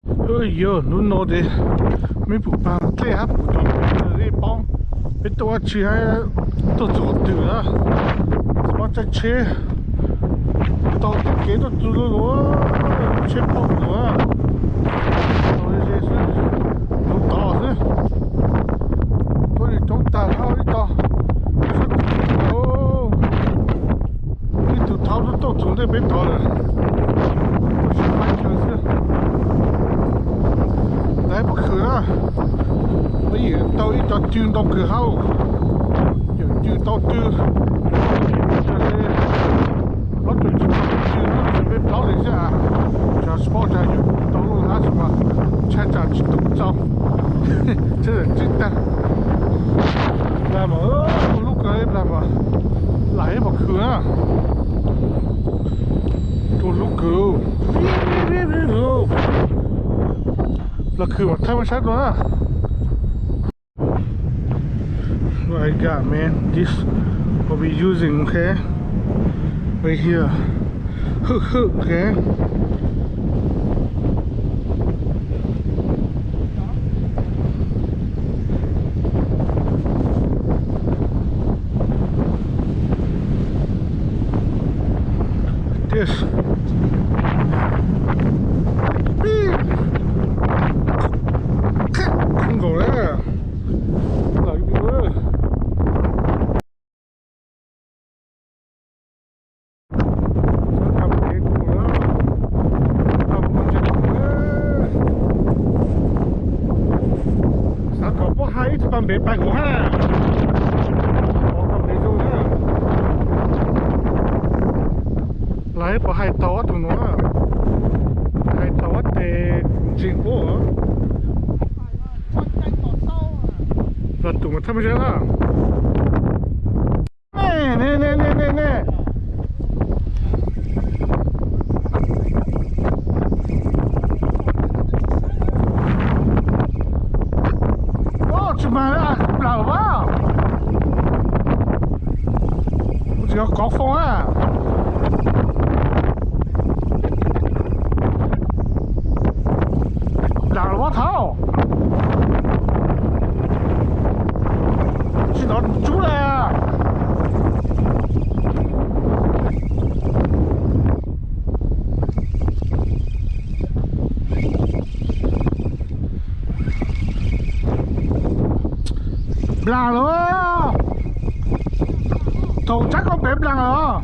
哎呦，侬脑袋没补帮，这还补到这帮，别多去还都做对了，什么这车，到底给都做了罗，车跑了，我这是弄大是，我这种大炮一打，哦，你都差不多到总得别打了，不是反正是。 来不去啦！我以为到一到轉到佢後，又轉到轉，我最近轉了準備跑了一下，叫 sport 站有道路那什麼，車站去東照，這是真的。來嘛，路過來嘛，來不去啊！都路過，เราคือว่าธรรมชาติวะ What I got, man? This what we using, okay? Right here, hook, okay? This. Không rồi đấy. Lại đi ơi. Sao có có hai ít bằng bể bạch của ha. Có cầm bể rồi nhá. Lại có hai tàu tụi nó. Hai tàu để chính của. Là tụi mình thăm chơi đó. Nè. Ô, chúng mày là quá. Chỉ có phong á. Là quá thao. Nó chú là blang rồi thầu chắc con bé blang rồi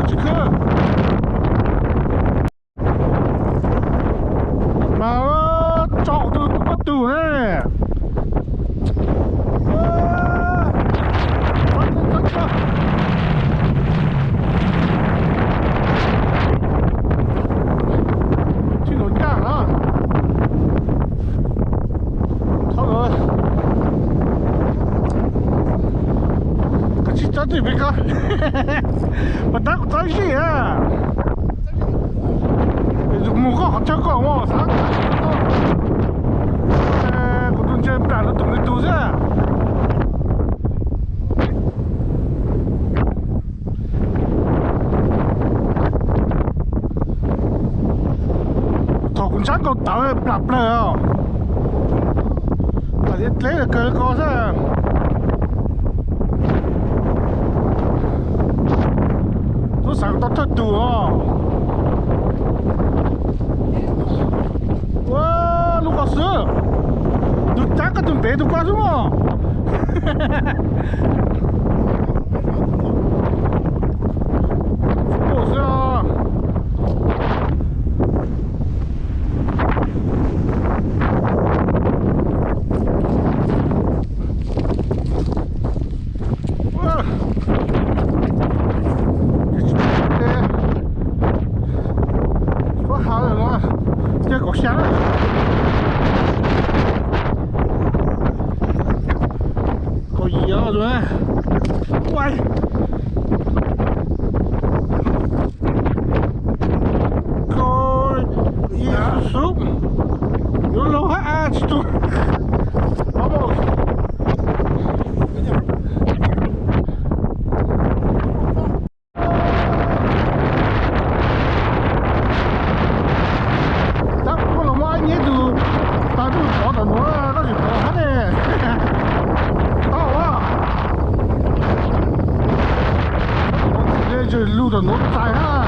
chứ mà chọn tôi cũng bắt tù đấy chứ nó cản đó thôi rồi cái chi tao thì biết không mà tao cũng thấy gì à một cái họ chơi cỏ mà sáng của tôi chơi cả nó tổng lên tù chứ thọ cũng chắc còn tao lặp lời không là lấy là cờ có chứ tôi sáng tao thật tù không 와, 루카스! 너 짝 같은 배도 까지 마! 죽었어! 와! có rồi đó chơi cột sáng có gì đó rồi 这路的农灾啊，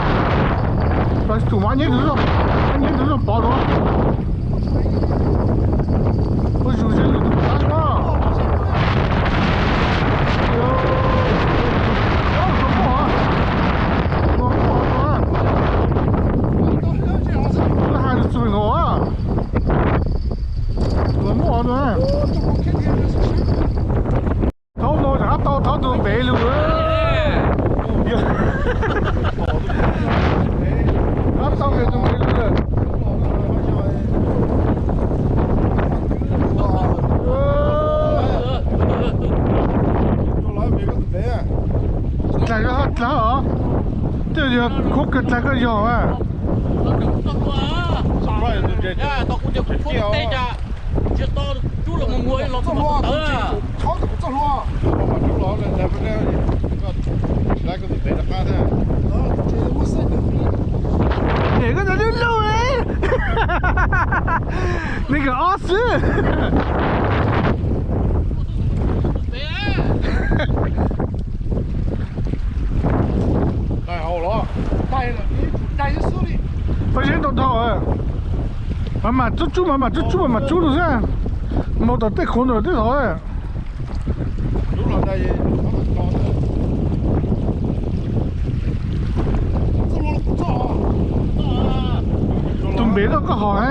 但是土马年头上包了，我有些路都不干了。Khúc là cái giò à. Để cái nó đi lâu đấy. Này cái ớt chứ. Phải đến đầu thọ à? Mà chú được ra. Một tờ tết khốn rồi tết rồi. Đúng là đây. Tụi bé nó có hỏi.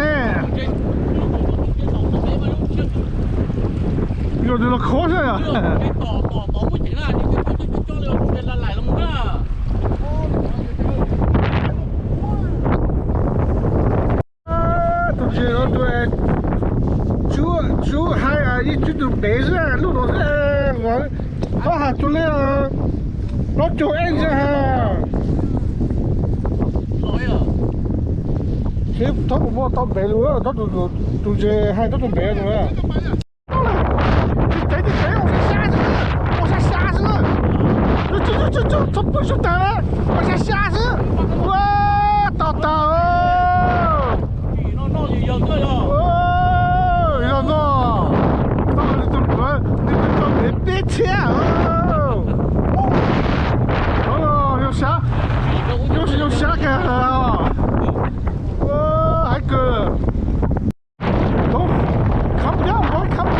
Rồi nó khó thế à? Chú hai à, chú tụi bé ra lúc đó có hạt chú lên nó chỗ anh ra ha. Thế tao cũng mua tao bé luôn á, tao tụi hai tao tụi bé rồi á. Cháy,我才吓死！这不许打了，我才吓死！哇，到哦！那就有个哟。要弄，你怎么？你怎么别钱哦？哦，有虾干了啊！哇，还哥，都看不了，我看不了。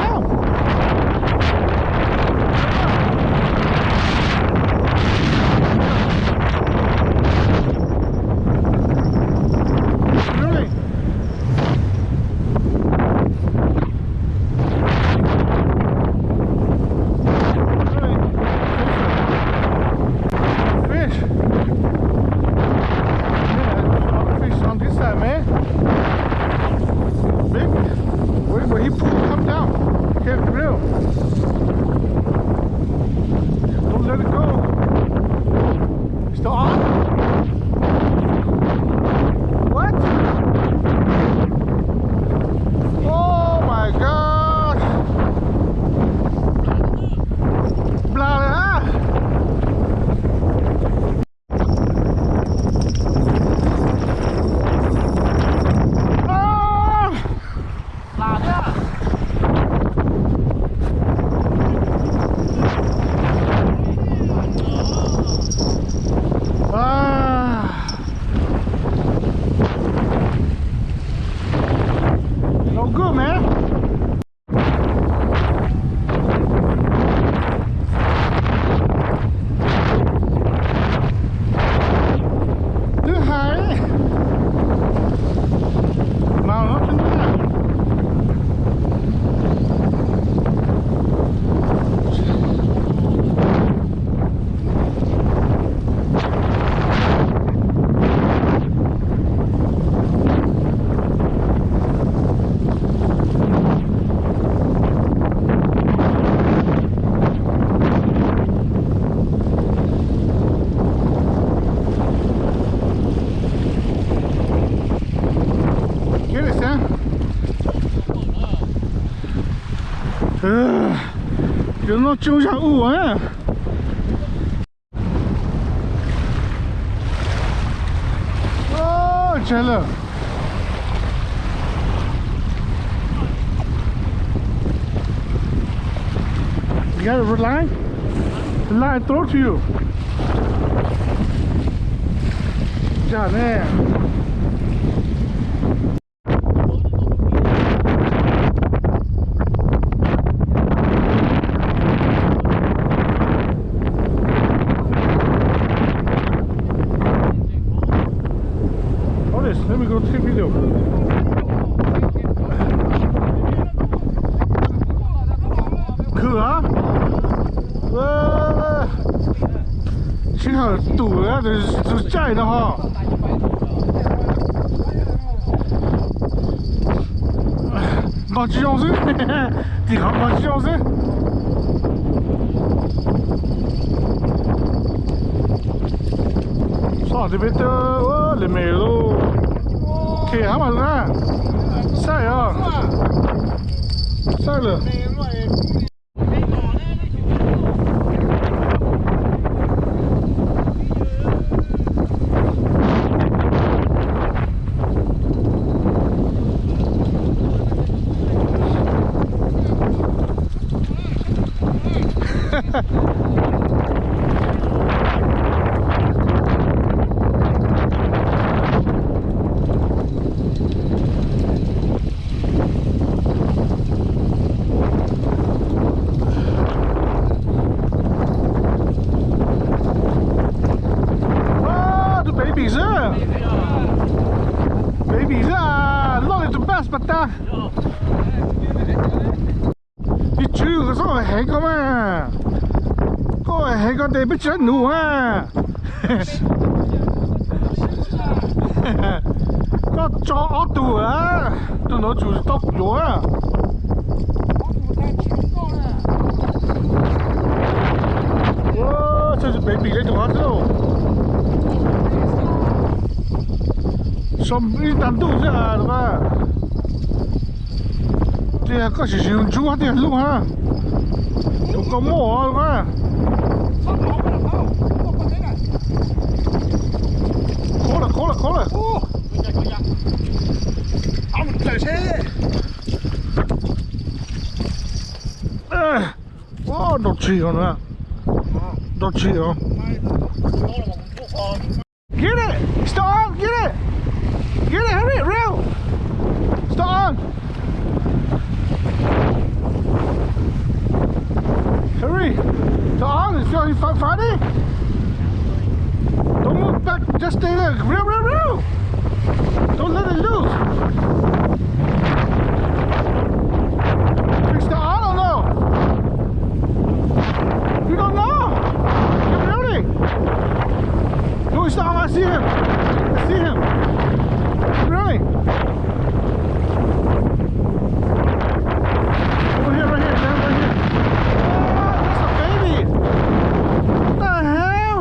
有那就像雾啊！哦，来了！You got a line? The line throw to you. 架呢。Let me go take video. Cửa幸好堵了，这是窄的哈。冇几样事，地行冇几样事。上这边的哦，来没喽。铁还蛮烂，晒啊，晒了。Baby ra, lolly to best but ta. Đi chưa có sao hẹn không à? Có hẹn con đây biết chết nụ à? Có cho ở tù à? Tôi nói chủ tóc rồi à? Wow,這是 baby 喺度嚇咗。Som ini tantu saja, lupa. Dia kasih siun jual dia lupa. Tukang mau lupa. Kola. Ông lại xe. Wow, đột chỉ rồi nè. Đột chỉ rồi. Get it, stop, get it. Get it, hurry, reel! Start on! Hurry! Start on, it's going funny! Don't move back, just stay there, reel! Don't let it loose! Can you start on or no? You don't know! Keep reeling! No, start on, I see him! Really? Over here, right here, down right here. Oh, that's a baby! What the hell?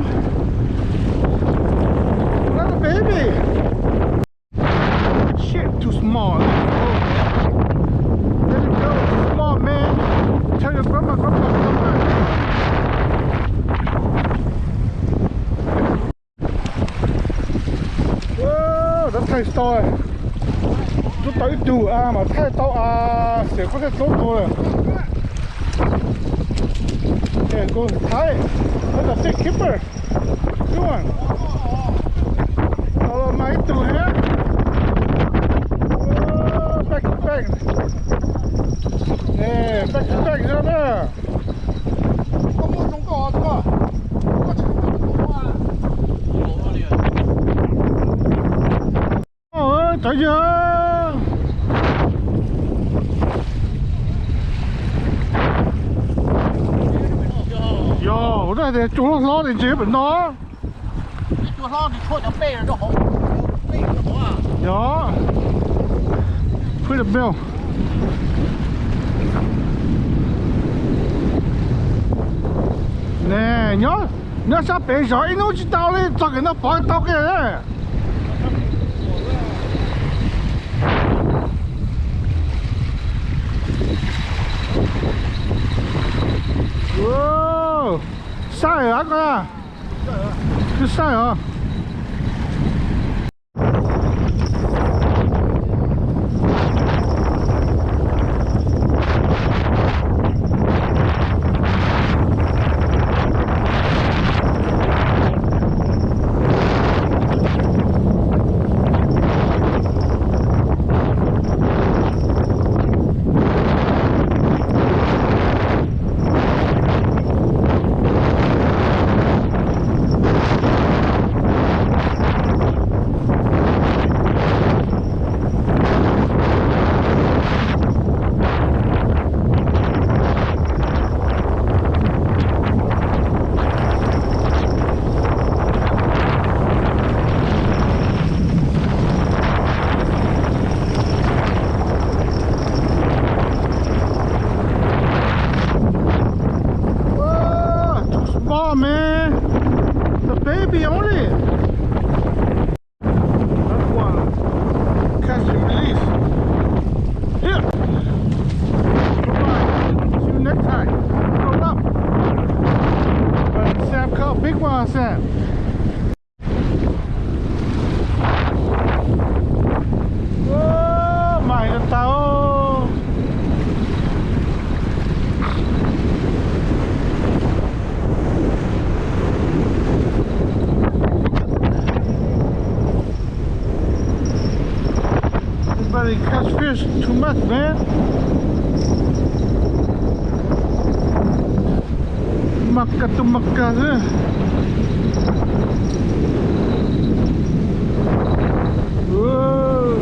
That's a baby! Shit, too small. Let it go, too small, man. Tell your grandma. Rất hay to, tôi tới đủ à mà thay to à sẽ có cái tốt thôi. Okay, go high. That's a big keeper. Good one. Follow my two here. Oh, back. Yeah, back ra nữa. Có mua trong cỏ đúng không? Có chữ thấy chưa? Yo, đây thì chú nó thì chế bệnh đó. Chú nó thì thôi cho bê nó hổ. Bê nó hổ à? Yo. Put the bell. Nè, nhớ sắp bể rồi, nó chỉ tao đi, cho cái nó bỏ tao kia đấy. Wow, sai hả con à? Cứ sai hả? they catch fish too much, man. Makan tu makan je. Whoa.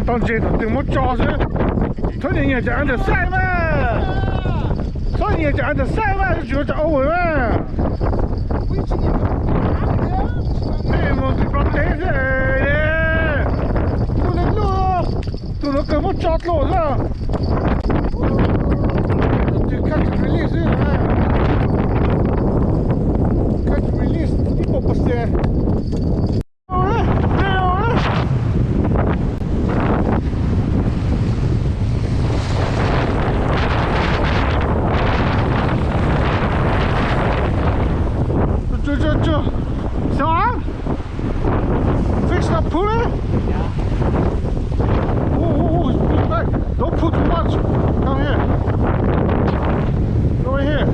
Tao chơi tao đừng mất cho chứ. Thôi thì nhà chẳng được sai mà. Thôi nhà chẳng được sai mà, chỉ có cháu rồi mà. Em muốn thì bắt thế rồi. Tụi nó luôn. Tụi nó cần mất chót luôn rồi. Tụi catch and release rồi mà. Catch and release, tipo pastel. Fix that pulley? Yeah. Oh, pull back. Don't pull too much. Come here. Over here.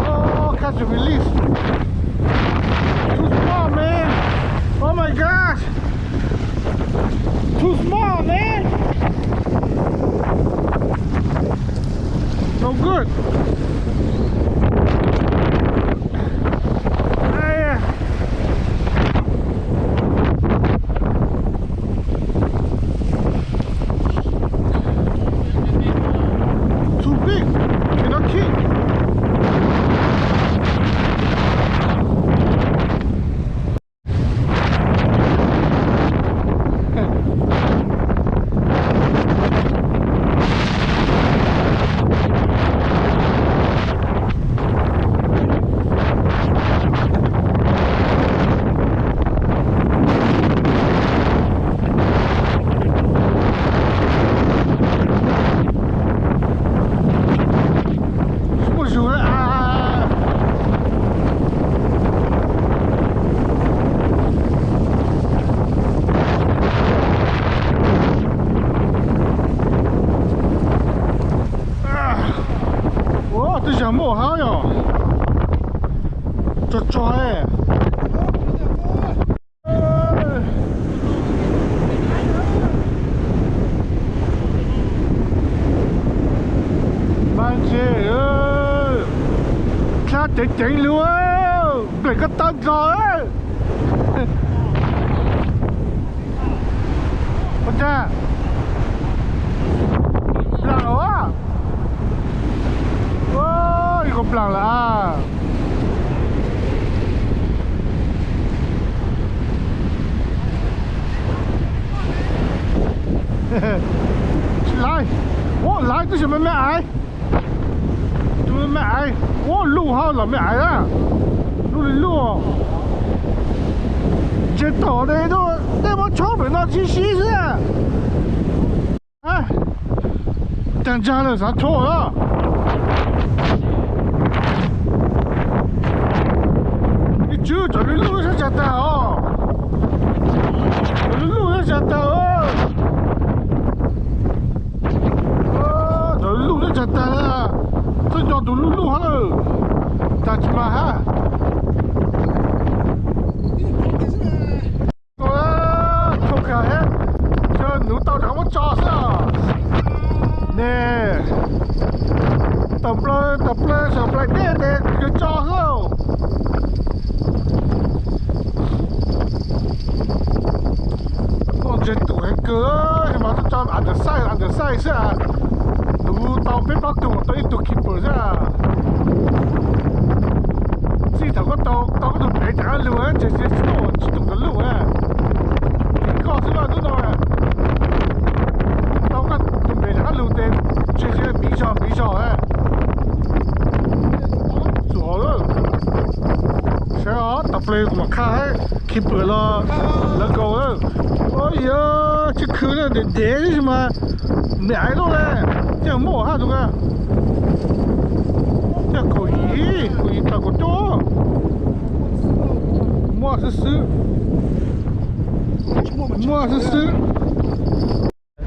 Oh, catch and release. Too small, man. Oh my gosh. Too small, man. No good. Too big. Cannot keep. Tôi想摸好哟，抓抓哎！慢些哦，差点停了哦，俾個燈咗！我真，嗱啊！ Oh, ikut pelang lah. Lại, ô lại tôi sẽ mẹ ai? Tôi mẹ ai? Ô lù hao là mẹ ai á? Lù đi lù. Chết tổ đây thôi, đây mà chó phải nó chi xí chứ. À, chẳng cha là sao thua đó. Chưa cho đến lúc nó chặt tao, đến lúc nó chặt tao, đến lúc nó chặt tao, tôi cho tụi lúc hết rồi, chặt mà ha. tập lên sợ lại để cho sao con chết tuổi cơ mà tôi cho ăn được sai sao đủ tao biết bắt tụi tôi ít tụi keeper ra chỉ thằng tao có tụi bé trả luôn á chỉ tụi cái luôn á có sự là đúng rồi tao có tụi bé trả luôn để chỉ比较哎左了谁啊打 play 我看 keeper 了够了哎呀这可能得什么买到嘞这摸哈这个这可以打个多摸是死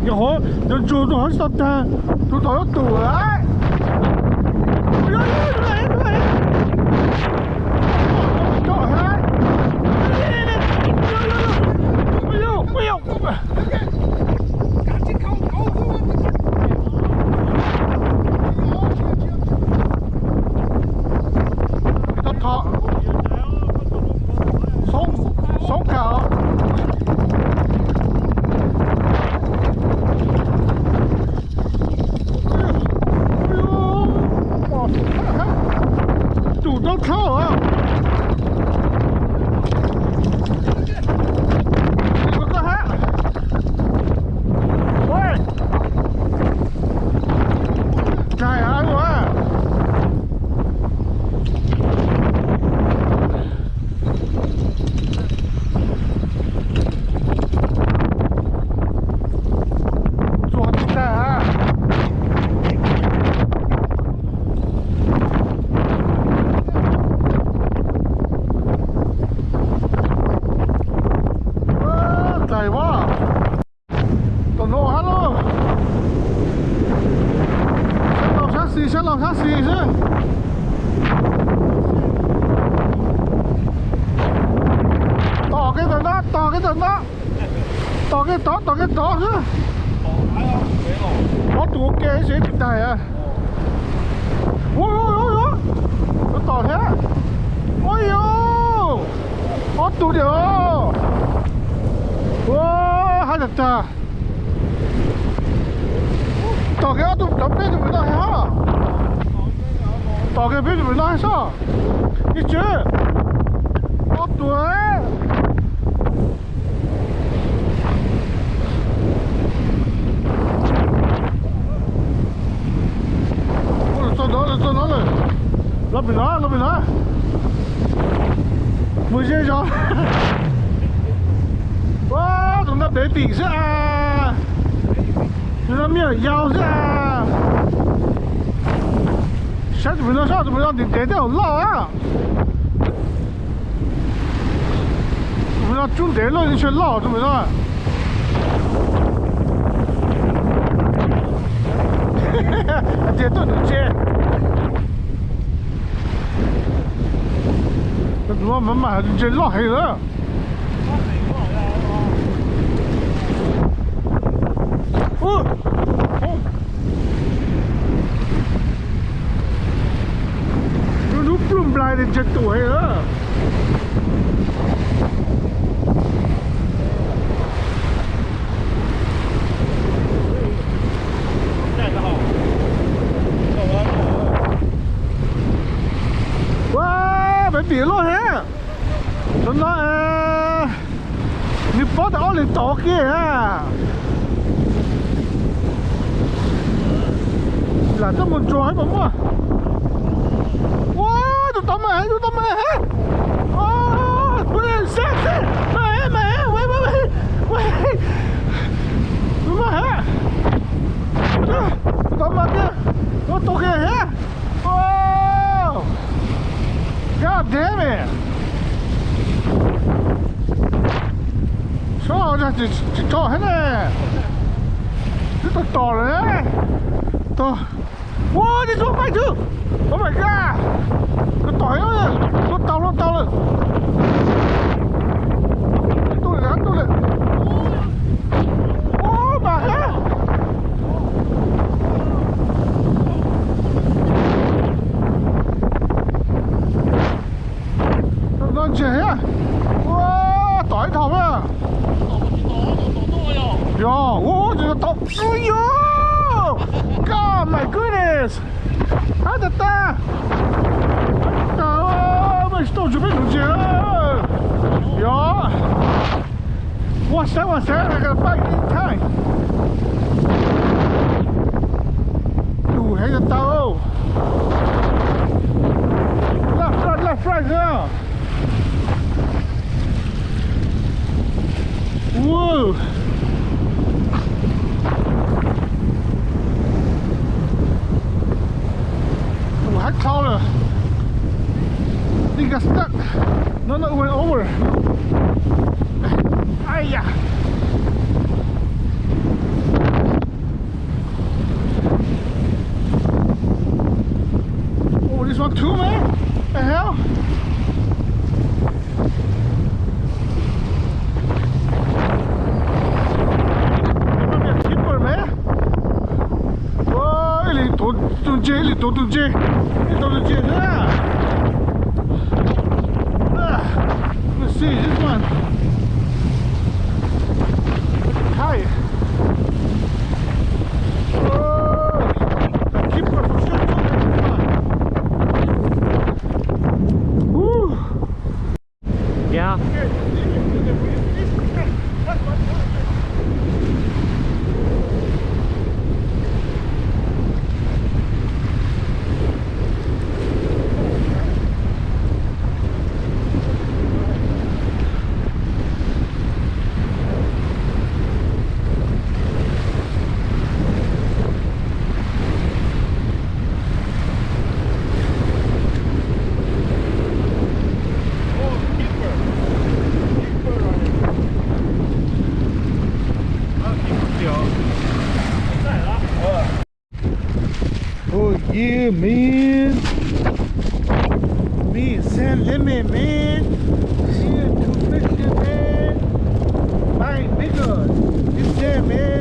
你好要做多少单都到了多来先老下试一试。ต่อcái tận đó chứ có tủ kê sẽ bị đài à ôi nó tỏ thế ôi có tủ điều wow hai chặt tỏ cái tủ đập bên tụi nó hả tỏ cái bên tụi nó hay sao đi chưa có tủ ấy做哪了？那边拿，没见着。哇，从那北顶上啊，从那面腰上啊，啥怎么让你点掉老啊？怎么让中点了你去老怎么让？这都能接。我们买这老黑了。nó plum lại đến chết tuổi nữa. Wow, phải biển luôn hả? Nó như bó đỏ lên tổ kia ha. Là nó một trò hết bóng mà. Wow, tụi tao mày hả? Ôi, xe, mày, quay. Tụi mày hả? Tụi tao mày kia, nó tổ kia hả? Wow, god damn it. Sao ra chỉ cho hết nè. Rất to rồi đấy. To. Wow, đi xuống mày chứ. Oh my god. Nó tỏi nó rồi. Nó tàu rồi. Tôi lên. Ô bà hả? 哇，大頭啊！呀，我這個頭，哎呦 ！God my goodness！還得大，啊，咪都準備弄住啊！呀，哇塞，那個快點睇，還得大哦！ left right here. Whoa. Oh, I caught her. He got stuck. No, it went over. Ay-ya. Oh, this one too, man? The hell? Let's see this one. Hi. Oh, keeper for sure. Woo. Yeah. Oh yeah, man. Me and Sam Lemon, man. Seeing two fishes, man. Bang bigger. It's there, man.